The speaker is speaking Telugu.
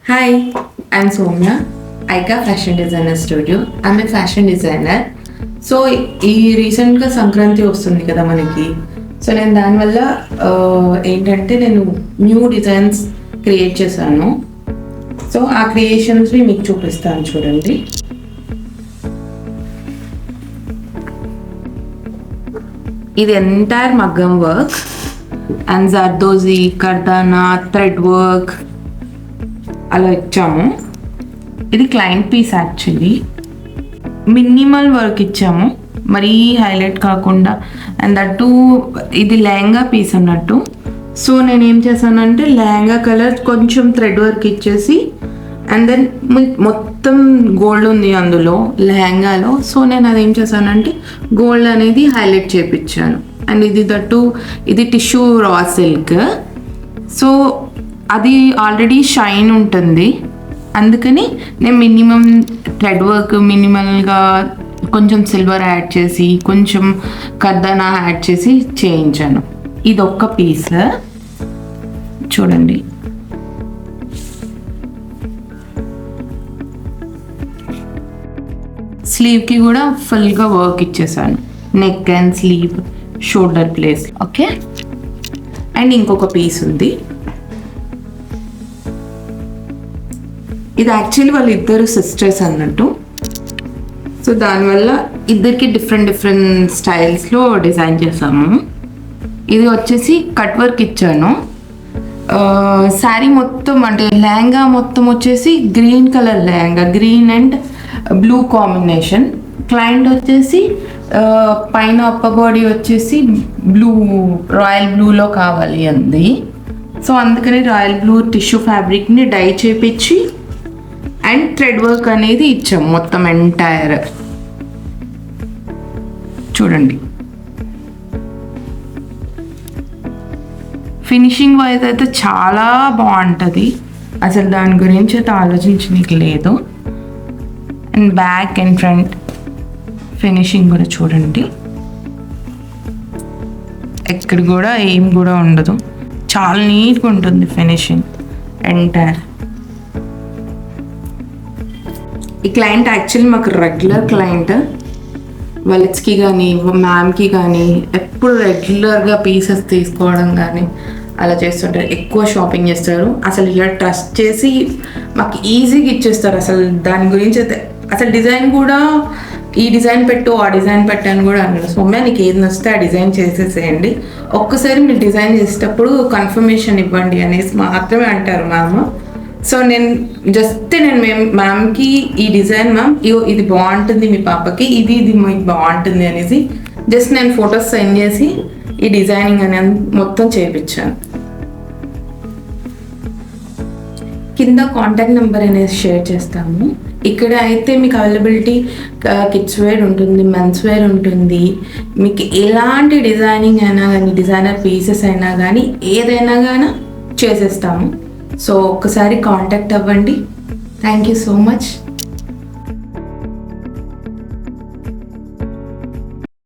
Hi, I'm Soumya. Aika Fashion Designer Studio. I'm a fashion designer. So ఈ రీసెంట్గా సంక్రాంతి వస్తుంది కదా మనకి. సో నేను దానివల్ల ఏంటంటే నేను న్యూ డిజైన్స్ క్రియేట్ చేశాను. సో ఆ క్రియేషన్స్ని మీకు చూపిస్తాను చూడండి. ఇది ఎంటైర్ మగ్గం వర్క్ అండ్ జర్దోజీ, కర్దానా, థ్రెడ్ వర్క్ అలా ఇచ్చాము. ఇది client piece actually. Minimal work ఇచ్చాము, మరీ హైలైట్ కాకుండా. అండ్ దట్టు ఇది లెహంగా పీస్ అన్నట్టు. సో నేను ఏం చేశానంటే లెహంగా కలర్ కొంచెం థ్రెడ్ వర్క్ ఇచ్చేసి అండ్ దెన్ మొత్తం గోల్డ్ ఉంది అందులో లెహంగాలో. సో నేను అదేం చేశానంటే గోల్డ్ అనేది హైలైట్ చేయించాను. అండ్ ఇది దట్టు ఇది టిష్యూ రా సిల్క్. సో అది ఆల్రెడీ షైన్ ఉంటుంది, అందుకని నేను మినిమం థ్రెడ్ వర్క్ మినిమల్గా కొంచెం సిల్వర్ యాడ్ చేసి కొంచెం కర్దానా యాడ్ చేసి చేయించాను. ఇది ఒక్క పీస్ చూడండి. స్లీవ్కి కూడా ఫుల్గా వర్క్ ఇచ్చేసాను, neck and slew, shoulder place. Okay, and ఇంకొక పీస్ ఉంది. ఇది యాక్చువల్లీ వాళ్ళు ఇద్దరు సిస్టర్స్ అన్నట్టు. సో దానివల్ల ఇద్దరికి డిఫరెంట్ స్టైల్స్లో డిజైన్ చేసాము. ఇది వచ్చేసి కట్ వర్క్ ఇచ్చాను. శారీ మొత్తం అంటే లెహంగా మొత్తం వచ్చేసి green colour lehenga, green and blue combination. Client వచ్చేసి పైన అప్పర్ బాడీ వచ్చేసి బ్లూ, రాయల్ బ్లూలో కావాలి అంది. సో అందుకని రాయల్ బ్లూ టిష్యూ ఫ్యాబ్రిక్ని డై చేపించి అండ్ థ్రెడ్ వర్క్ అనేది ఇచ్చాము మొత్తం ఎంటైర్. చూడండి, ఫినిషింగ్ వైజ్ అయితే చాలా బాగుంటుంది, అసలు దాని గురించి అయితే ఆలోచించడానికి లేదు. And back and front finishing కూడా చూడండి, ఎక్కడ కూడా ఏం కూడా ఉండదు, చాలా నీట్గా ఉంటుంది ఫినిషింగ్ ఎంటైర్. ఈ క్లయింట్ యాక్చువల్లీ మాకు రెగ్యులర్ క్లయింట్. వలెట్స్కి కానీ మ్యామ్కి కానీ ఎప్పుడు రెగ్యులర్గా పీసెస్ తీసుకోవడం కానీ అలా చేస్తుంటారు, ఎక్కువ షాపింగ్ చేస్తారు. అసలు ఇలా ట్రస్ట్ చేసి మాకు ఈజీగా ఇచ్చేస్తారు. అసలు దాని గురించి అయితే అసలు డిజైన్ కూడా ఈ డిజైన్ పెట్టు ఆ డిజైన్ పెట్టాను కూడా అన్నారు. సౌమ్య నీకు ఏది నచ్చితే ఆ డిజైన్ చేసేసేయండి, ఒక్కసారి మీరు డిజైన్ చేసేటప్పుడు కన్ఫర్మేషన్ ఇవ్వండి అనేసి మాత్రమే అంటారు మ్యామ్. సో నేను మ్యామ్కి ఈ డిజైన్ మ్యామ్ ఇది బాగుంటుంది మీ పాపకి, ఇది మీకు బాగుంటుంది అనేసి జస్ట్ నేను ఫొటోస్ సెండ్ చేసి ఈ డిజైనింగ్ అనేది మొత్తం చేయించాను. కింద కాంటాక్ట్ నెంబర్ అనేది షేర్ చేస్తాము. ఇక్కడ అయితే మీకు అవైలబిలిటీ కిడ్స్ వేర్ ఉంటుంది, మెన్స్ వేర్ ఉంటుంది. మీకు ఎలాంటి డిజైనింగ్ అయినా కానీ, డిజైనర్ పీసెస్ అయినా కానీ ఏదైనా కానీ చేసేస్తాము. సో ఒక్కసారి కాంటాక్ట్ అవ్వండి. Thank you so much.